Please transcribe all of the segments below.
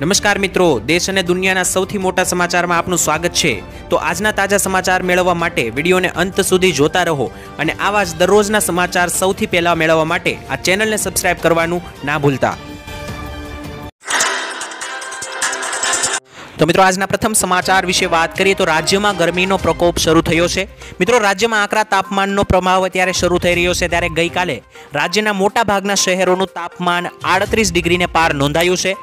નમસ્કાર મિત્રો, દેશ અને દુનિયાના સૌથી મોટા સમાચારમાં આપનું સ્વાગત છે। તો આજના તાજા સમાચાર મેળવવા માટે વિડીયોને અંત સુધી જોતા રહો અને આવા જ દરરોજના સમાચાર સૌથી પહેલા મેળવવા માટે આ ચેનલને સબસ્ક્રાઇબ કરવાનું ના ભૂલતા। તો મિત્રો આજના પ્રથમ સમાચાર વિશે વાત કરીએ તો રાજ્યમાં ગરમીનો પ્રકોપ શરૂ થયો છે। મિત્રો રાજ્યમાં આકરા તાપમાનનો પ્રભાવ અત્યારે શરૂ થઈ રહ્યો છે, ત્યારે ગઈકાલે રાજ્યના મોટા ભાગના શહેરોનું તાપમાન 38 ડિગ્રીને પાર નોંધાયું છે।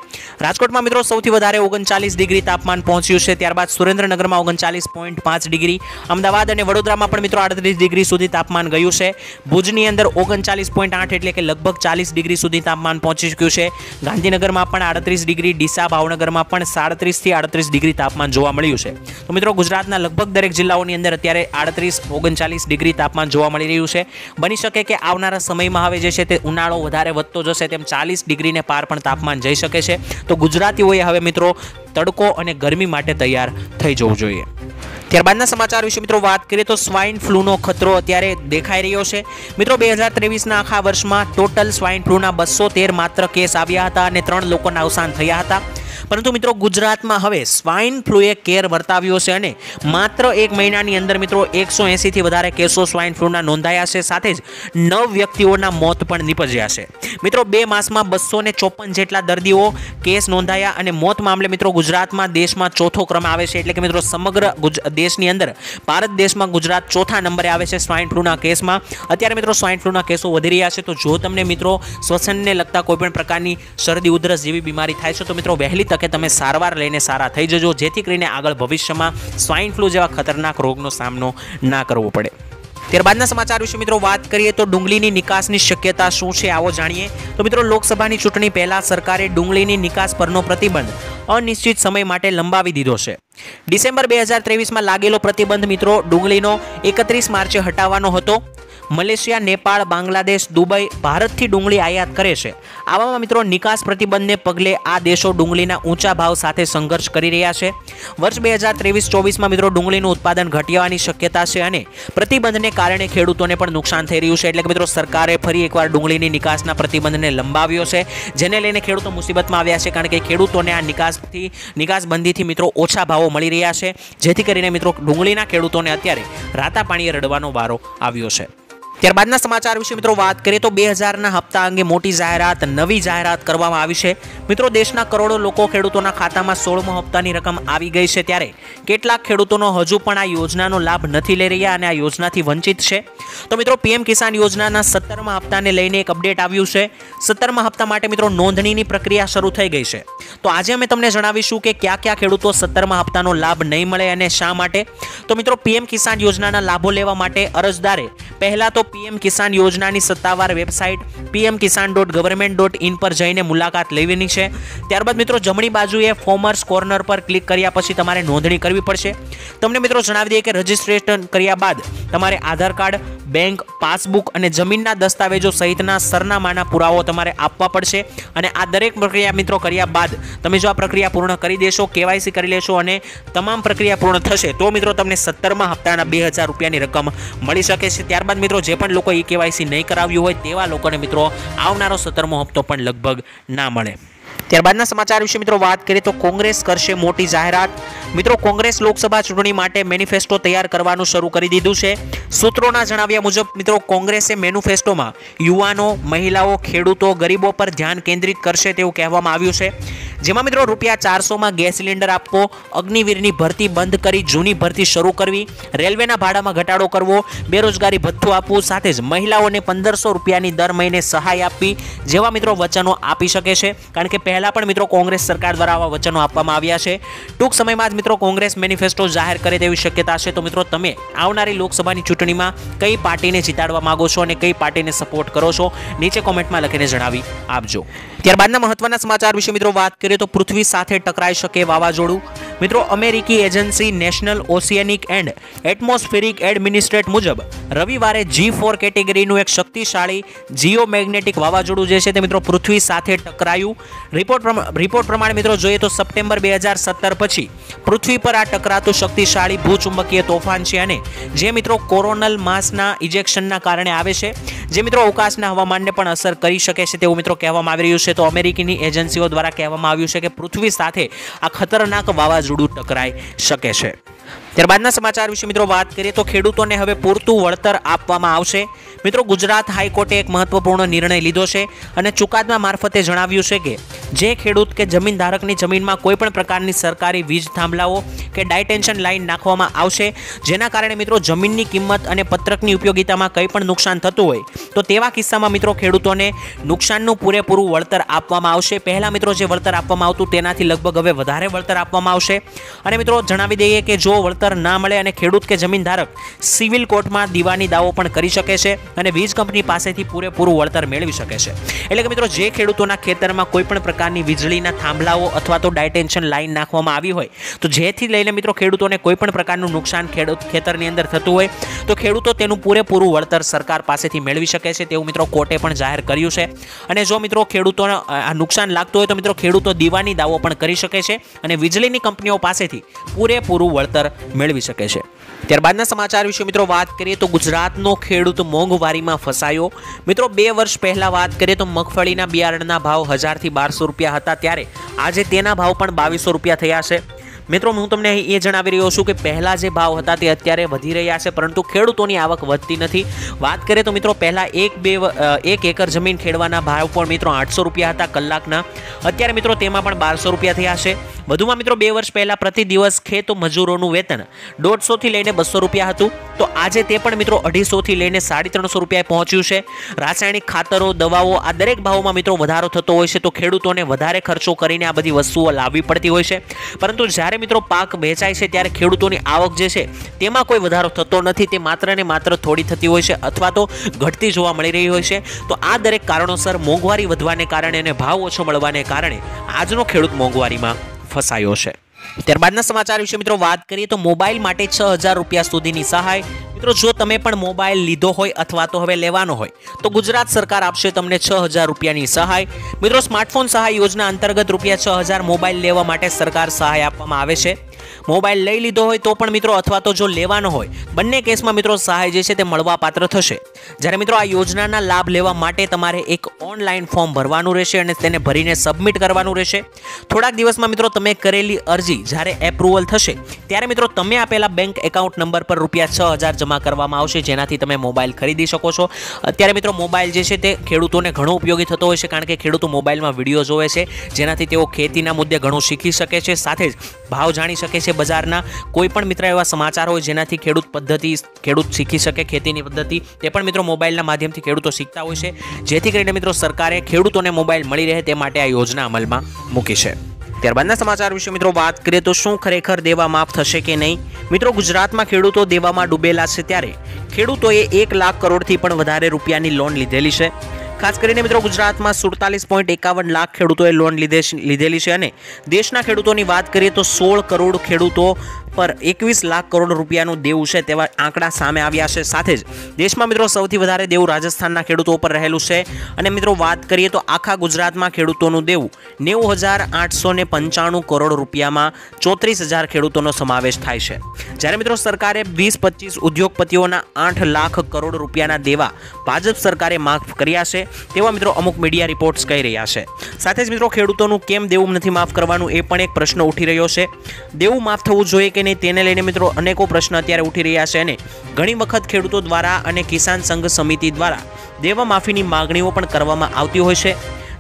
રાજકોટમાં મિત્રો સૌથી વધારે 39 ડિગ્રી તાપમાન પહોંચ્યું છે, ત્યારબાદ સુરેન્દ્રનગરમાં 39.5 ડિગ્રી, અમદાવાદ અને વડોદરામાં પણ મિત્રો 38 ડિગ્રી સુધી તાપમાન ગયું છે। ભુજની અંદર 39.8 એટલે કે લગભગ 40 ડિગ્રી સુધી તાપમાન પહોંચી ચૂક્યું છે। ગાંધીનગરમાં પણ 38 ડિગ્રી, ડીસા ભાવનગરમાં પણ 37 થી 38 ડિગ્રી તાપમાન જોવા મળ્યું છે। તો મિત્રો ગુજરાતના લગભગ દરેક જિલ્લાઓની અંદર અત્યારે 38-39 ડિગ્રી તાપમાન જોવા મળી રહ્યું છે। બની શકે કે આવનારા સમયમાં હવે જે છે તે ઉનાળો વધારે વધતો જશે તેમ 40 ડિગ્રીને પાર પણ તાપમાન જઈ શકે છે। તો ગુજરાતીઓએ હવે મિત્રો તડકો અને ગરમી માટે તૈયાર થઈ જવું જોઈએ। ત્યારબાદના સમાચાર વિશે મિત્રો વાત કરીએ તો સ્વાઇન ફ્લૂનો ખતરો અત્યારે દેખાઈ રહ્યો છે। મિત્રો 2023ના આખા વર્ષમાં ટોટલ સ્વાઇન ફ્લૂના 213 માત્ર કેસ આવ્યા હતા અને 3 લોકોના અવસાન થયા હતા। પરંતુ મિત્રો ગુજરાતમાં હવે સ્વાઇન ફ્લૂએ કેર વર્તાવ્યો છે અને માત્ર એક મહિનાની અંદર મિત્રો 180 થી વધારે કેસો સ્વાઇન ફ્લૂના નોંધાયા છે, સાથે જ 9 વ્યક્તિઓના મોત પણ નિપજ્યા છે। મિત્રો 2 માસમાં 254 જેટલા દર્દીઓ કેસ નોંધાયા અને મોત મામલે મિત્રો ગુજરાતમાં દેશમાં ચોથો ક્રમ આવે છે, એટલે કે મિત્રો સમગ્ર દેશની અંદર ભારત દેશમાં ગુજરાત ચોથા નંબરે આવે છે સ્વાઇન ફ્લૂના કેસમાં। અત્યારે મિત્રો સ્વાઇન ફ્લૂના કેસો વધી રહ્યા છે, તો જો તમને મિત્રો શ્વસનને લગતા કોઈપણ પ્રકારની શરદી ઉધરસ જેવી બીમારી થાય છે તો મિત્રો વહેલી કે તમે સારવાર લઈને સારા થઈ જજો, જેથી કરીને આગળ ભવિષ્યમાં સ્વાઇન ફ્લૂ જેવા ખતરનાક રોગનો સામનો ના કરવો પડે। ત્યારબાદના સમાચાર વિશે મિત્રો વાત કરીએ તો ડુંગળીની નિકાસની શક્યતા શું છે, આવો જાણીએ। તો મિત્રો લોકસભાની ચૂંટણી પહેલા સરકારે ડુંગળીની નિકાસ પરનો પ્રતિબંધ અનિશ્ચિત સમય માટે લંબાવી દીધો છે। ડિસેમ્બર 2023માં લાગેલો પ્રતિબંધ મિત્રો ડુંગળીનો 31 માર્ચે હટાવવાનો હતો। મલેશિયા, નેપાળ, બાંગ્લાદેશ, દુબઈ ભારતથી ડુંગળી આયાત કરે છે। આવામાં મિત્રો નિકાસ પ્રતિબંધને પગલે આ દેશો ડુંગળીના ઊંચા ભાવ સાથે સંઘર્ષ કરી રહ્યા છે। વર્ષ 2023-24માં મિત્રો ડુંગળીનું ઉત્પાદન ઘટવાની શક્યતા છે અને પ્રતિબંધને કારણે ખેડૂતોને પણ નુકસાન થઈ રહ્યું છે, એટલે કે મિત્રો સરકારે ફરી એકવાર ડુંગળીની નિકાસના પ્રતિબંધને લંબાવ્યો છે, જેને લઈને ખેડૂતો મુસીબતમાં આવ્યા છે, કારણ કે ખેડૂતોને આ નિકાસબંધીથી મિત્રો ઓછા ભાવો મળી રહ્યા છે, જેથી કરીને મિત્રો ડુંગળીના ખેડૂતોને અત્યારે રાતા પાણીએ રડવાનો વારો આવ્યો છે। ત્યારબાદના સમાચાર વિશે મિત્રો વાત કરીએ તો 2000ના હપ્તા અંગે મોટી જાહેરાત, નવી જાહેરાત કરવામાં આવી છે। મિત્રો દેશના કરોડો લોકો ખેડૂતોના ખાતામાં 16મો હપ્તાની રકમ આવી ગઈ છે, ત્યારે કેટલાક ખેડૂતોનો હજુ પણ આ યોજનાનો લાભ નથી લઈ રહ્યા અને આ યોજનાથી વંચિત છે। તો મિત્રો પીએમ કિસાન યોજનાના 17મા હપ્તાને લઈને એક અપડેટ આવ્યું છે। 17મા હપ્તા માટે મિત્રો નોંધણીની પ્રક્રિયા શરૂ થઈ ગઈ છે। તો આજે અમે તમને જણાવીશું કે કયા ખેડૂતો 17મા હપ્તાનો લાભ નહીં મળે અને શા માટે। તો મિત્રો પીએમ કિસાન યોજનાના લાભો લેવા માટે અરજદારે પહેલા તો પીએમ કિસાન યોજનાની સત્તાવાર વેબસાઇટ pmkisan.government.in પર જઈને મુલાકાત લેવાની છે। ત્યારબાદ મિત્રો જમણી બાજુએ ફોર્મર્સ કોર્નર પર ક્લિક કર્યા પછી તમારે નોંધણી કરવી પડશે। તમને મિત્રો જણાવી દઈએ કે રજીસ્ટ્રેશન કર્યા બાદ તમારે આધાર કાર્ડ, બેંક પાસબુક અને જમીનના દસ્તાવેજો સહિતના સરનામાના પુરાવો તમારે આપવા પડશે અને આ દરેક પ્રક્રિયા મિત્રો કર્યા બાદ તમે જો આ પ્રક્રિયા પૂર્ણ કરી દેશો, કેવાયસી કરી લેશો અને તમામ પ્રક્રિયા પૂર્ણ થશે તો મિત્રો તમને 17મા હપ્તાના 2000 રૂપિયાની રકમ મળી શકે છે। ત્યારબાદ મિત્રો જે પણ લોકો કેવાયસી નહીં કરાવ્યું હોય તેવા લોકોને મિત્રો આવનારો 17મો હપ્તો પણ લગભગ ના મળે। ત્યારબાદના સમાચાર વિશે મિત્રો વાત કરીએ તો કોંગ્રેસ કરશે મોટી જાહેરાત। મિત્રો કોંગ્રેસ લોકસભા ચૂંટણી માટે મેનિફેસ્ટો તૈયાર કરવાનું શરૂ કરી દીધું છે। સૂત્રોના જણાવ્યા મુજબ મિત્રો કોંગ્રેસે મેનિફેસ્ટોમાં યુવાનો, મહિલાઓ, ખેડૂતો, ગરીબો પર ધ્યાન કેન્દ્રિત કરશે તેવું કહેવામાં આવ્યું છે, જેમાં મિત્રો ₹400માં ગેસ સિલિન્ડર આપવો, અગ્નિવીરની ભરતી બંધ કરી જૂની ભરતી શરૂ કરવી, રેલવેના ભાડામાં ઘટાડો કરવો, બેરોજગારી ભથ્થું આપવું, સાથે જ મહિલાઓને 1500 રૂપિયાની દર મહિને સહાય આપવી જેવા મિત્રો વચનો આપી શકે છે, કારણ કે પહેલા પણ મિત્રો કોંગ્રેસ સરકાર દ્વારા આવા વચનો આપવામાં આવ્યા છે। ટૂંક સમયમાં જ મિત્રો કોંગ્રેસ મેનિફેસ્ટો જાહેર કરે તેવી શક્યતા છે। તો મિત્રો તમે આવનારી લોકસભાની ચૂંટણીમાં કઈ પાર્ટીને જીતાડવા માંગો છો અને કઈ પાર્ટીને સપોર્ટ કરો છો, નીચે કોમેન્ટમાં લખીને જણાવી આપજો। ત્યારબાદના મહત્વના સમાચાર વિશે મિત્રો વાત કરીએ તો પૃથ્વી સાથે ટકરાઈ શકે વાવાઝોડું। મિત્રો અમેરિકી agency national oceanic and atmospheric administrate મુજબ રવિવારે G4 કેટેગરીનું એક શક્તિશાળી જીઓમેગ્નેટિક વાવાઝોડું જે છે તે મિત્રો પૃથ્વી સાથે ટકરાયું। રિપોર્ટ પ્રમાણે મિત્રો જોઈએ તો સપ્ટેમ્બર 2017 પછી પૃથ્વી પર આ ટકરાતું શક્તિશાળી ભૂચુંબકીય તોફાન છે અને જે મિત્રો કોરોનલ માસના ઇજેક્શનના કારણે આવે છે, જે મિત્રો અવકાશના હવામાનને પણ અસર કરી શકે છે તેવું મિત્રો કહેવામાં આવી રહ્યું છે। તો અમેરિકીની એજન્સીઓ દ્વારા કહેવામાં આવ્યું જણાવ્યું છે કે પૃથ્વી સાથે આ ખતરનાક વાવાઝોડું ટકરાઈ શકે છે। ત્યારબાદના સમાચાર વિશે મિત્રો વાત કરીએ તો ખેડૂતોને હવે પૂરતું વળતર આપવામાં આવશે। મિત્રો ગુજરાત હાઈકોર્ટે એક મહત્વપૂર્ણ નિર્ણય લીધો છે અને ચુકાદા મારફતે જણાવ્યું છે કે જે ખેડૂત કે જમીન ધારકની જમીનમાં કોઈપણ પ્રકારની સરકારી વીજ થાંભલાઓ કે ડાયટેન્શન લાઇન નાખવામાં આવશે જેના કારણે મિત્રો જમીનની કિંમત અને પત્રકની ઉપયોગિતામાં કંઈ પણ નુકસાન થતું હોય તો તેવા કિસ્સામાં મિત્રો ખેડૂતોને નુકસાનનું પૂરેપૂરું વળતર આપવામાં આવશે। પહેલા મિત્રો જે વળતર આપવામાં આવતું તેનાથી લગભગ હવે વધારે વળતર આપવામાં આવશે। અને મિત્રો જણાવી દઈએ કે જો વળતર ના મળે અને ખેડૂત કે જમીન ધારક સિવિલ કોર્ટમાં દીવાની દાવો પણ કરી શકે છે અને વીજ કંપની પાસેથી પૂરેપૂરું વળતર મેળવી શકે છે। એટલે કે મિત્રો જે ખેડૂતોના ખેતરમાં કોઈપણ પ્રકારની વીજળીના થાંભલાઓ અથવા તો ડાયટેન્શન લાઇન નાખવામાં આવી હોય તો જેથી લઈને મિત્રો ખેડૂતોને કોઈપણ પ્રકારનું નુકસાન ખેતરની અંદર થતું હોય તો ખેડૂતો તેનું પૂરેપૂરું વળતર સરકાર પાસેથી મેળવી શકે છે તેવું મિત્રો કોર્ટે પણ જાહેર કર્યું છે। અને જો મિત્રો ખેડૂતોને આ નુકસાન લાગતું હોય તો મિત્રો ખેડૂતો દીવાની દાવો પણ કરી શકે છે અને વીજળીની કંપનીઓ પાસેથી પૂરેપૂરું વળતર મેળવી શકે છે। ત્યારબાદના સમાચાર વિશે મિત્રો વાત કરીએ તો ગુજરાતનો ખેડૂત મોંઘવારીમાં ફસાયો। મિત્રો 2 વર્ષ પહેલા વાત કરીએ તો મગફળીના બિયારણના ભાવ 1000 થી 1200 રૂપિયા હતા ત્યારે આજે તેના ભાવ પણ 2200 રૂપિયા થયા છે। મિત્રો હું તમને એ જણાવી રહ્યો છું કે પહેલા જે ભાવ હતા તે અત્યારે વધી રહ્યા છે પરંતુ ખેડૂતોની આવક વધતી નથી। વાત કરીએ તો મિત્રો પહેલા 1 એકર જમીન ખેડવાના ભાવ પણ મિત્રો 800 રૂપિયા હતા કલાકના, અત્યારે મિત્રો તેમાં પણ 1200 રૂપિયા થયા છે। વધુમાં મિત્રો 2 વર્ષ પહેલા પ્રતિ દિવસ ખેત મજૂરોનું વેતન 150 થી લઈને 200 રૂપિયા હતું તો આજે તે પણ મિત્રો 250 થી લઈને 350 રૂપિયા પહોંચ્યું છે। રાસાયણિક ખાતરો, દવાઓ આ દરેક ભાવોમાં મિત્રો વધારો થતો હોય છે તો ખેડૂતોને વધારે ખર્ચો કરીને આ બધી વસ્તુઓ લાવવી પડતી હોય છે પરંતુ જ્યારે મિત્રો પાક વેચાય છે ત્યારે ખેડૂતોની આવક જે છે તેમાં કોઈ વધારો થતો નથી, તે માત્ર ને માત્ર થોડી થતી હોય છે અથવા તો ઘટતી જોવા મળી રહી હોય છે। તો આ દરેક કારણોસર મોંઘવારી વધવાને કારણે અને ભાવ ઓછો મળવાને કારણે આજનો ખેડૂત મોંઘવારીમાં ફસાયો છે। ત્યારબાદના સમાચાર વિશે મિત્રો વાત કરીએ તો મોબાઈલ માટે 6000 રૂપિયા સુધીની સહાય। મિત્રો જો તમે પણ મોબાઈલ લીધો હોય અથવા તો હવે લેવાનો હોય તો ગુજરાત સરકાર આપશે તમને 6000 રૂપિયાની સહાય। મિત્રો સ્માર્ટફોન સહાય યોજના અંતર્ગત રૂપિયા 6000 મોબાઈલ લેવા માટે સરકાર સહાય આપવામાં આવે છે। મોબાઈલ લઈ લીધો હોય તો પણ મિત્રો અથવા તો જો લેવાનો હોય બંને કેસમાં મિત્રો સહાય જે છે તે મળવાપાત્ર થશે। જ્યારે મિત્રો આ યોજનાના લાભ લેવા માટે તમારે એક ઓનલાઈન ફોર્મ ભરવાનું રહેશે અને તેને ભરીને સબમિટ કરવાનું રહેશે। થોડાક દિવસમાં મિત્રો તમે કરેલી અરજી જ્યારે એપ્રુવલ થશે ત્યારે મિત્રો તમે આપેલા બેંક એકાઉન્ટ નંબર પર રૂપિયા 6000 જમા કરવામાં આવશે જેનાથી તમે મોબાઈલ ખરીદી શકો છો। અત્યારે મિત્રો મોબાઈલ જે છે તે ખેડૂતોને ઘણો ઉપયોગી થતો હોય છે કારણ કે ખેડૂતો મોબાઈલમાં વિડીયો જોવે છે જેનાથી તેઓ ખેતીના મુદ્દે ઘણું શીખી શકે છે, સાથે જ ભાવ જાણી શકે છે બજારના। કોઈ પણ મિત્ર એવા સમાચાર હોય જેનાથી ખેડૂત શીખી શકે ખેતીની પદ્ધતિ તે પણ મિત્રો મોબાઈલના માધ્યમથી ખેડૂતો શીખતા હોય છે જેથી કરીને મિત્રો સરકારે ખેડૂતોને મોબાઈલ મળી રહે તે માટે આ યોજના અમલમાં મૂકી છે। ત્યારબાદના સમાચાર વિશે મિત્રો વાત કરીએ તો શું ખરેખર દેવા માફ થશે કે નહીં? મિત્રો ગુજરાતમાં ખેડૂતો દેવામાં ડૂબેલા છે ત્યારે ખેડૂતોએ 1 લાખ કરોડથી પણ વધારે રૂપિયાની લોન લીધેલી છે। ખાસ કરીને મિત્રો ગુજરાતમાં 47.51 લાખ ખેડૂતોએ લોન લીધેલી છે અને દેશના ખેડૂતોની વાત કરીએ તો 16 કરોડ ખેડૂતો પર 21 લાખ કરોડ રૂપિયાનું દેવું છે તેવા આંકડા સામે આવ્યા છે। સાથે જ દેશમાં મિત્રો સૌથી વધારે દેવું રાજસ્થાનના ખેડૂતો પર રહેલું છે અને મિત્રો વાત કરીએ તો આખા ગુજરાતમાં ખેડૂતોનું દેવું 90,895 કરોડ રૂપિયામાં 34,000 ખેડૂતોનો સમાવેશ થાય છે। જ્યારે મિત્રો સરકારે 20-25 ઉદ્યોગપતિઓના 8 લાખ કરોડ રૂપિયાના દેવા ભાજપ સરકારે માફ કર્યા છે તેવા મિત્રો અમુક મીડિયા રિપોર્ટ્સ કહી રહ્યા છે। સાથે જ મિત્રો ખેડૂતોનું કેમ દેવું નથી માફ કરવાનું એ પણ એક પ્રશ્ન ઉઠી રહ્યો છે। દેવું માફ થવું જોઈએ કે નહીં તેને લઈને મિત્રો અનેકો પ્રશ્ન અત્યારે ઉઠી રહ્યા છે અને ઘણી વખત ખેડૂતો દ્વારા અને કિસાન સંઘ સમિતિ દ્વારા દેવા માફીની માગણીઓ પણ કરવામાં આવતી હોય છે।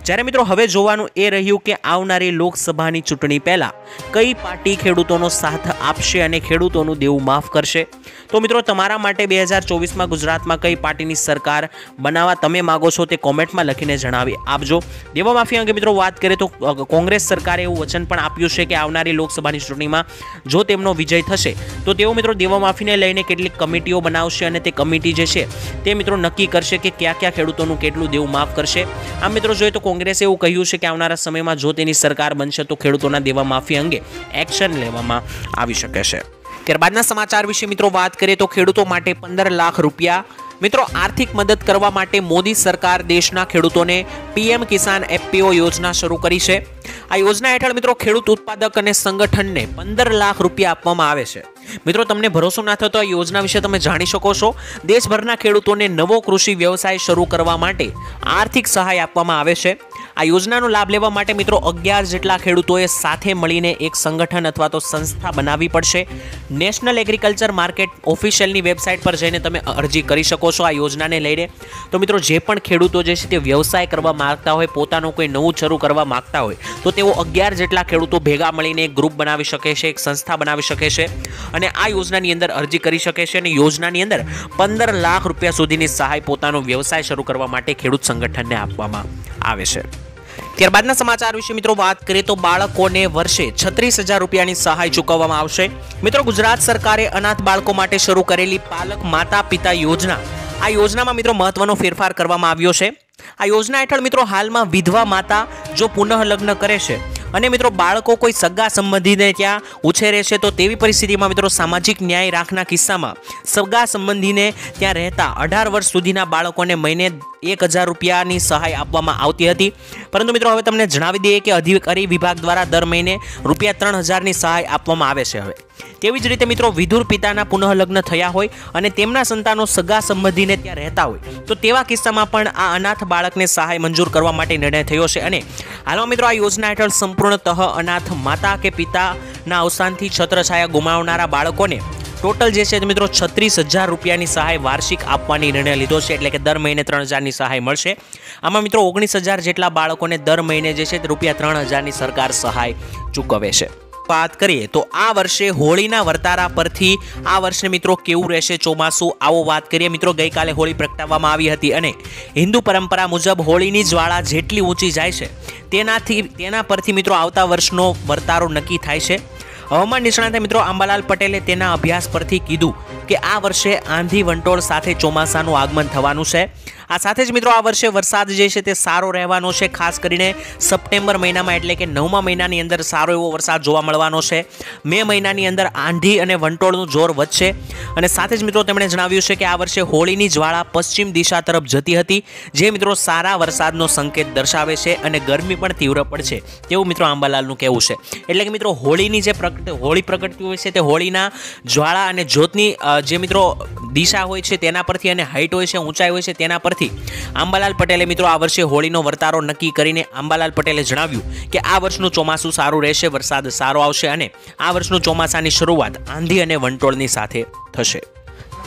જ્યારે મિત્રો હવે જોવાનું એ રહ્યું કે આવનારી લોકસભાની ચૂંટણી પહેલા કઈ પાર્ટી ખેડૂતોનો સાથ આપશે અને ખેડૂતોનું દેવું માફ કરશે। તો મિત્રો તમારા માટે 2024માં ગુજરાતમાં કઈ પાર્ટીની સરકાર બનાવવા તમે માગો છો તે કોમેન્ટમાં લખીને જણાવી આપજો। દેવા માફી અંગે મિત્રો વાત કરીએ તો કોંગ્રેસ સરકારે એવું વચન પણ આપ્યું છે કે આવનારી લોકસભાની ચૂંટણીમાં જો તેમનો વિજય થશે તો તેઓ મિત્રો દેવા માફીને લઈને કેટલીક કમિટીઓ બનાવશે અને તે કમિટી જે છે તે મિત્રો નક્કી કરશે કે કયા ખેડૂતોનું કેટલું દેવું માફ કરશે। આમ મિત્રો જોઈએ તો કોંગ્રેસે એવું કહ્યું છે કે આવનારા સમયમાં જો તેની સરકાર બનશે તો ખેડૂતોના દેવા માફી અંગે એક્શન લેવામાં આવી શકે છે। ત્યારબાદના સમાચાર વિશે મિત્રો વાત કરીએ તો ખેડૂતો માટે 15 લાખ રૂપિયા। મિત્રો આર્થિક મદદ કરવા માટે મોદી સરકાર દેશના ખેડૂતોને પીએમ કિસાન એફપીઓ યોજના શરૂ કરી છે। આ યોજના હેઠળ મિત્રો ખેડૂત ઉત્પાદક અને સંગઠનને 15 લાખ રૂપિયા આપવામાં આવે છે। મિત્રો તમને ભરોસો ના થતો આ યોજના વિશે તમે જાણી શકો છો। દેશભરના ખેડૂતોને નવો કૃષિ વ્યવસાય શરૂ કરવા માટે આર્થિક સહાય આપવામાં આવે છે। આ યોજનાનો લાભ લેવા માટે મિત્રો 11 જેટલા ખેડૂતોએ સાથે મળીને એક સંગઠન અથવા તો સંસ્થા બનાવવી પડશે. નેશનલ એગ્રીકલ્ચર માર્કેટ ઓફિશિયલની વેબસાઇટ પર જઈને તમે અરજી કરી શકો છો આ યોજનાને લઈને. તો મિત્રો જે પણ ખેડૂતો જે છે તે વ્યવસાય કરવા માંગતા હોય, પોતાનું કોઈ નવું શરૂ કરવા માંગતા હોય, તો તેઓ 11 જેટલા ખેડૂતો ભેગા મળીને એક ગ્રુપ બનાવી શકે છે, એક સંસ્થા બનાવી શકે છે અને આ યોજનાની અંદર અરજી કરી શકે છે. અને યોજનાની અંદર 15 લાખ રૂપિયા સુધીની સહાય પોતાનો વ્યવસાય શરૂ કરવા માટે ખેડૂત સંગઠનને આપવામાં આવે છે. ત્યારબાદના સમાચાર વિશે મિત્રો વાત કરીએ તો બાળકોને વર્ષે 36,000 રૂપિયાની સહાય ચૂકવવામાં આવશે. મિત્રો ગુજરાત સરકારે અનાથ બાળકો માટે શરૂ કરેલી પાલક માતા પિતા યોજના, આ યોજનામાં મિત્રો મહત્વનો ફેરફાર કરવામાં આવ્યો છે. આ યોજના હેઠળ મિત્રો હાલમાં વિધવા માતા જો પુનઃ લગ્ન કરે છે અને મિત્રો બાળકો કોઈ સગા સંબંધીને ત્યાં ઉછેરે છે, તો તેવી પરિસ્થિતિમાં મિત્રો સામાજિક ન્યાય રાખના કિસ્સામાં સગા સંબંધીને ત્યાં રહેતા 18 વર્ષ સુધીના બાળકોને મહિને 1,000 રૂપિયાની સહાય આપવામાં આવતી હતી. પરંતુ મિત્રો હવે તમને જણાવી દઈએ કે અધિકારી વિભાગ દ્વારા દર મહિને રૂપિયા 3,000ની સહાય આપવામાં આવે છે. હવે તેવી જ રીતે મિત્રો વિધુર પિતાના પુનઃ લગ્ન થયા હોય અને તેમના સંતાનો સગા સંબંધીને ત્યાં રહેતા હોય, તો તેવા કિસ્સામાં પણ આ અનાથ બાળકને સહાય મંજૂર કરવા માટે નિર્ણય થયો છે. અને હાલમાં મિત્રો આ યોજના હેઠળ સંપૂર્ણતઃ અનાથ માતા કે પિતાના અવસાનથી છત્રછાયા ગુમાવનારા બાળકોને ટોટલ જે છે મિત્રો 36,000 રૂપિયાની સહાય વાર્ષિક આપવાની નિર્ણય લીધો છે. એટલે કે દર મહિને 3,000ની સહાય મળશે. આમાં મિત્રો 19,000 જેટલા બાળકોને દર મહિને જે છે રૂપિયા 3,000ની સરકાર સહાય ચૂકવે છે. વાત કરીએ તો આ વર્ષે હોળીના વર્તારા પરથી આ વર્ષે મિત્રો કેવું રહેશે ચોમાસું, આવો વાત કરીએ. મિત્રો ગઈકાલે હોળી પ્રગટાવવામાં આવી હતી અને હિન્દુ પરંપરા મુજબ હોળીની જ્વાળા જેટલી ઊંચી જાય છે તેના પરથી મિત્રો આવતા વર્ષનો વર્તારો નક્કી થાય છે. હવામાન નિષ્ણાત મિત્રો અંબાલાલ પટેલે તેના અભ્યાસ પરથી કીધું કે આ વર્ષે આંધી વંટોળ સાથે ચોમાસાનું આગમન થવાનું છે. આ સાથે જ મિત્રો આ વર્ષે વરસાદ જે છે તે સારો રહેવાનો છે. ખાસ કરીને સપ્ટેમ્બર મહિનામાં એટલે કે 9મા મહિનાની અંદર સારો એવો વરસાદ જોવા મળવાનો છે. મે મહિનાની અંદર આંધી અને વંટોળનું જોર વધશે. અને સાથે જ મિત્રો તેમણે જણાવ્યું છે કે આ વર્ષે હોળીની જ્વાળા પશ્ચિમ દિશા તરફ જતી હતી, જે મિત્રો સારા વરસાદનો સંકેત દર્શાવે છે અને ગરમી પણ તીવ્ર પડશે તેવું મિત્રો અંબાલાલનું કહેવું છે. એટલે કે મિત્રો હોળીની જે હોળી પ્રગટતી હોય છે તે હોળીના જ્વાળા અને જ્યોતની જે મિત્રો દિશા હોય છે તેના પરથી અને હાઈટ હોય છે, ઊંચાઈ હોય છે તેના પરથી અંબાલાલ પટેલે મિત્રો આ વર્ષે હોળીનો વર્તારો નક્કી કરીને અંબાલાલ પટેલે જણાવ્યું કે આ વર્ષનું ચોમાસું સારું રહેશે, વરસાદ સારો આવશે અને આ વર્ષનું ચોમાસાની શરૂઆત આંધી અને વંટોળની સાથે થશે.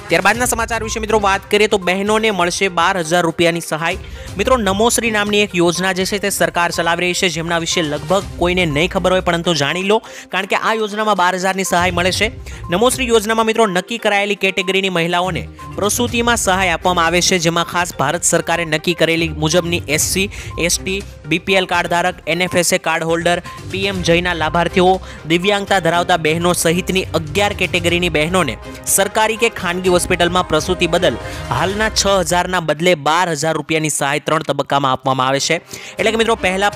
ત્યારબાદના સમાચાર વિશે મિત્રો વાત કરીએ તો બહેનોને મળશે 12,000 રૂપિયાની સહાય. મિત્રો નમોશ્રી નામની એક યોજના જે છે તે સરકાર ચલાવી રહી છે, જેમના વિશે લગભગ કોઈને નહીં ખબર હોય, પરંતુ જાણી લો, કારણ કે આ યોજનામાં 12,000ની સહાય મળે છે. નમોશ્રી યોજનામાં મિત્રો નક્કી કરાયેલી કેટેગરીની મહિલાઓને પ્રસૂતિમાં સહાય આપવામાં આવે છે, જેમાં ખાસ ભારત સરકારે નક્કી કરેલી મુજબની SC, ST, BPL કાર્ડ ધારક, NFSA કાર્ડ હોલ્ડર, PM જયના લાભાર્થીઓ, દિવ્યાંગતા ધરાવતા બહેનો સહિતની 11 કેટેગરીની બહેનોને સરકારી કે ખાનગી હોસ્પિટલમાં પ્રસૂતિ બદલ હાલના 6,000ના બદલે 12,000 રૂપિયાની સહાય 3 તબક્કામાં આપવામાં આવે છે. એટલે કે મિત્રો પહેલા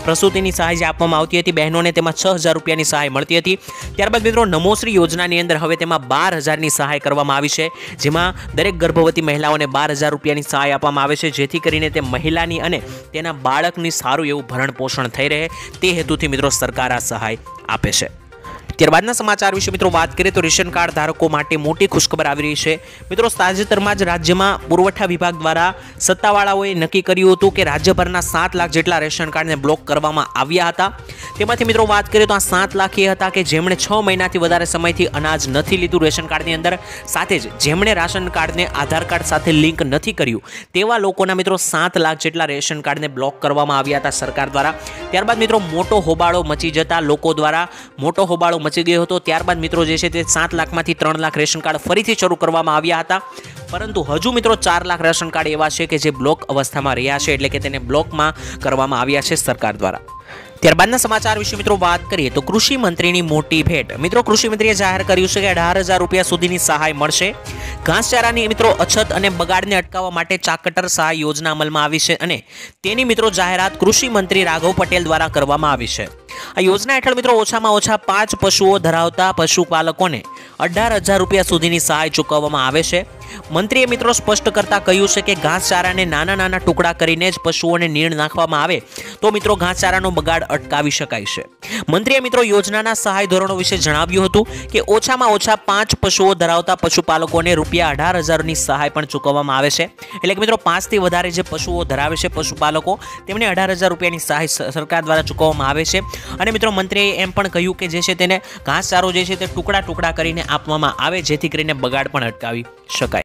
પ્રસૂતિની સહાય જે આપવામાં આવતી હતી બહેનોને, તેમાં 6,000 રૂપિયાની સહાય મળતી હતી. ત્યારબાદ મિત્રો નમોશ્રી યોજનાની અંદર હવે તેમાં 12,000ની સહાય કરવામાં આવી છે, જેમાં દરેક ગર્ભવતી મહિલાઓને 12,000 રૂપિયાની સહાય આપવામાં આવે છે, જેથી કરીને તે મહિલાની અને તેના બાળકની સારું એવું ભરણ પોષણ થઈ રહે તે હેતુથી મિત્રો સરકાર આ સહાય આપે છે. ત્યારબાદના સમાચાર વિશે મિત્રો વાત કરીએ તો રેશન કાર્ડ ધારકો માટે મોટી ખુશખબર આવી રહી છે. મિત્રો તાજેતરમાં જ રાજ્યમાં પુરવઠા વિભાગ દ્વારા સત્તાવાળાઓએ નક્કી કર્યું હતું કે રાજ્યભરના 7 લાખ જેટલા રેશન કાર્ડને બ્લોક કરવામાં આવ્યા હતા. તેમાંથી મિત્રો વાત કરીએ તો આ 7 લાખ એ હતા કે જેમણે 6 મહિનાથી વધારે સમયથી અનાજ નથી લીધું રેશન કાર્ડની અંદર, સાથે જ જેમણે રાશન કાર્ડને આધાર કાર્ડ સાથે લિંક નથી કર્યું તેવા લોકોના મિત્રો 7 લાખ જેટલા રેશન કાર્ડને બ્લોક કરવામાં આવ્યા હતા સરકાર દ્વારા. ત્યારબાદ મિત્રો મોટો હોબાળો મચી જતા લોકો દ્વારા મોટો હોબાળો મચી ગયો હતો. ત્યારબાદ મિત્રો જે છે તે 7 લાખમાંથી 3 લાખ રેશન કાર્ડ ફરીથી શરૂ કરવામાં આવ્યા હતા, પરંતુ હજુ મિત્રો 4 લાખ રેશન કાર્ડ એવા છે કે જે બ્લોક અવસ્થામાં રહ્યા છે, એટલે કે તેને બ્લોકમાં કરવામાં આવ્યા છે સરકાર દ્વારા. ત્યારબાદના સમાચાર વિશે મિત્રો વાત કરીએ તો કૃષિ મંત્રીની મોટી ભેટ. મિત્રો કૃષિ મંત્રીએ જાહેર કર્યું છે કે 18,000 રૂપિયા સુધીની સહાય મળશે. ઘાસચારાની મિત્રો અછત અને બગાડને અટકાવવા માટે ચાકટર સહાય યોજના અમલમાં આવી છે અને તેની મિત્રો જાહેરાત કૃષિ મંત્રી રાઘવ પટેલ દ્વારા કરવામાં આવી છે. આ યોજના હેઠળ મિત્રો ઓછામાં ઓછા 5 પશુઓ ધરાવતા પશુપાલકોને 18,000 રૂપિયા સુધીની સહાય ચૂકવવામાં આવે છે. મંત્રીએ મિત્રો સ્પષ્ટ કરતા કહ્યું છે કે ઘાસચારાને નાના નાના ટુકડા કરીને જ પશુઓને નીણ નાખવામાં આવે તો મિત્રો ઘાસચારાનો બગાડ અટકાવી શકાય છે. મંત્રીએ મિત્રો યોજનાના સહાય ધોરણો વિશે જણાવ્યું હતું કે ઓછામાં ઓછા 5 પશુઓ ધરાવતા પશુપાલકોને રૂપિયા 18,000ની સહાય પણ ચૂકવવામાં આવે છે. એટલે કે મિત્રો 5 થી વધારે જે પશુઓ ધરાવે છે પશુપાલકો તેમને 18,000 રૂપિયાની સહાય સરકાર દ્વારા ચૂકવવામાં આવે છે. અને મિત્રો મંત્રીએ એમ પણ કહ્યું કે જે છે તેને ઘાસચારો જે છે તે ટુકડા ટુકડા કરીને આપવામાં આવે જેથી કરીને બગાડ પણ અટકાવી શકાય.